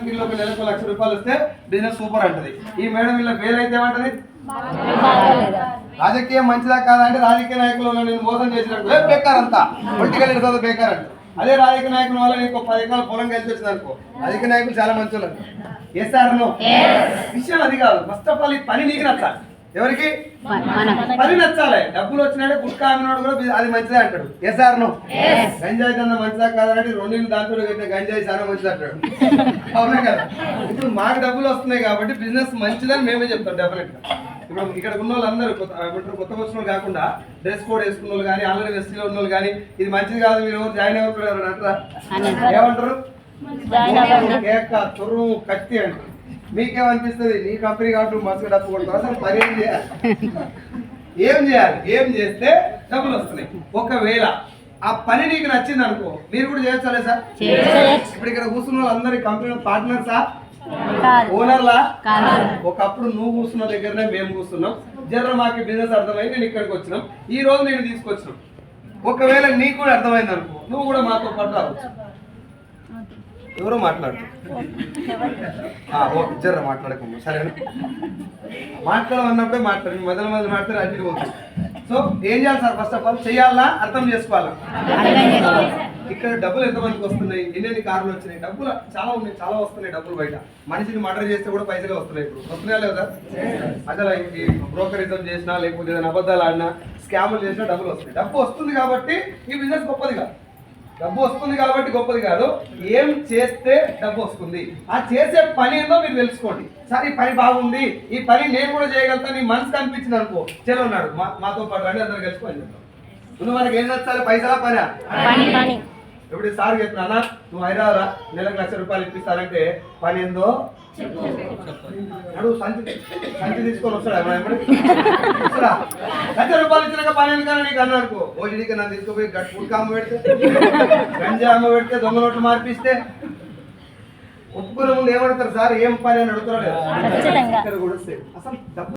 Kilo ఒక నెలకు ₹1,00,000 వస్తే బిజినెస్ సూపర్ అంటది. ఈ మేడం వీళ్ళ పేరైతే ఏమంటది? రాజకీయం మంచిదా కాదా అంటే రాజకీయ నాయకులు నేను మోసం చేసినట్టు బేకార్ అంతా పొలిటికల్ లీడర్స్ బేకార్ అంట. అదే రాజకీయ నాయకుల వల్ల నీకు 10 ఎకరాల పొలం కలిసి వచ్చింది అనుకో, రాజకీయ నాయకులు చాలా మంచి వాళ్ళు. Yes or no? విషయం అది కాదు. ఫస్ట్ ఆఫ్ ఆల్ ఈ పని నీకు నచ్చాలి. ఎవరికి పని నచ్చాలి. డబ్బులు వచ్చినాడే గుట్కా అమ్మినోడు కూడా అది మంచిదే అంటాడు. Yes or no? గంజాయి కన్నా మంచిదా కాదంటే 2 నీళ్ళు దాంతో కట్టిన గంజాయి చాలా మంచిది అంటాడు. అవునా కదా? ఇప్పుడు మాకు డబ్బులు వస్తున్నాయి కాబట్టి బిజినెస్ మంచిదని మేమే చెప్తాం డెఫినెట్ గా. ఇప్పుడు ఇక్కడ ఉన్న వాళ్ళందరూ కొత్తగా వచ్చిన వాళ్ళు కాకుండా డ్రెస్ కోడ్ వేసుకున్న వాళ్ళు కానీ ఆల్రెడీ వెస్టీలో ఉన్న వాళ్ళు కానీ ఇది మంచిది కాదు మీరు ఎవరు జాయిన్ అవ్వకూడదు అంటారా? ఏమంటారు? కేక తుర్రు కత్తి అంటారు. మీకేమనిపిస్తుంది? నీ కంపెనీ కాబట్టి మంచిగా డబ్బు కొడతారు. అసలు పని ఏం చేయాలి? ఏం చేస్తే డబ్బులు వస్తున్నాయి. ఒకవేళ ఆ పని నీకు నచ్చింది అనుకో, మీరు కూడా చేయొచ్చలే సార్. ఇప్పుడు ఇక్కడ కూర్చున్న వాళ్ళందరి కంపెనీ పార్ట్నర్సా ఓనర్లా? ఒకప్పుడు నువ్వు కూర్చున్న దగ్గరనే మేము కూర్చున్నాం. జర్ర మాకు బిజినెస్ అర్థమైంది, నేను ఇక్కడికి వచ్చినాం. ఈ రోజు నేను తీసుకొచ్చినాం. ఒకవేళ నీకు కూడా అర్థమైంది అనుకో, నువ్వు కూడా మాతో పాటు రావచ్చు. ఎవరో మాట్లాడు ఓకే జర్ర మాట్లాడకుండా సరేనా? మాట్లాడమన్నప్పుడే మాట్లాడు. మొదలు మాట్లాడి అడ్డు పోతుంది. సో ఏం చేయాలి సార్? ఫస్ట్ ఆఫ్ ఆల్ చేయాలా, అర్థం చేసుకోవాలా? ఇక్కడ డబ్బులు ఎంతమందికి వస్తున్నాయి? ఎన్ని కార్లు వచ్చినాయి? డబ్బులు చాలా ఉన్నాయి, చాలా వస్తున్నాయి డబ్బులు బయట. మనిషిని మర్డర్ చేస్తే కూడా పైసలే వస్తున్నాయి. ఇప్పుడు వస్తున్నాయా లేదా? అసలు బ్రోకరిజం చేసినా లేకపోతే ఏదైనా అబద్ధాలు ఆడినా స్కాములు చేసినా డబ్బులు వస్తున్నాయి. డబ్బు వస్తుంది కాబట్టి ఈ బిజినెస్ గొప్పది కాదు. డబ్బు వస్తుంది కాబట్టి గొప్పది కాదు. ఏం చేస్తే డబ్బు వస్తుంది, ఆ చేసే పని ఏందో మీరు తెలుసుకోండి. సార్ ఈ పని బాగుంది, ఈ పని నేను కూడా చేయగలుగుతాను, నీ మనసు కనిపించింది అనుకో, చలో ఉన్నాడు మాతో పాటు రండి, అందరు కలిసి పని చేద్దాం. నువ్వు మనకి ఏం నచ్చాలి? పైసలా పనా? ఇప్పుడు సార్ చెప్పినా నువ్వు హైదరాబాద్ నెలకు ₹1,00,000 ఇప్పిస్తానంటే పని ఏందో అడుగు. సంచి తీసుకొని వస్తాడా? ₹1,00,000 ఇచ్చినాక పని ఎందుకన్నా నీకు అన్నా అనుకో, ఓజీడీకి నన్ను తీసుకుపోయి గుట్కా అమ్మ పెడితే, గంజా అమ్మ పెడితే, దొంగ నోట్లు మార్పిస్తే ఒప్పుకునే ముందు ఏమడతారు సార్? ఏం పని అని అడుగుతారా? ఇక్కడ కూడా అసలు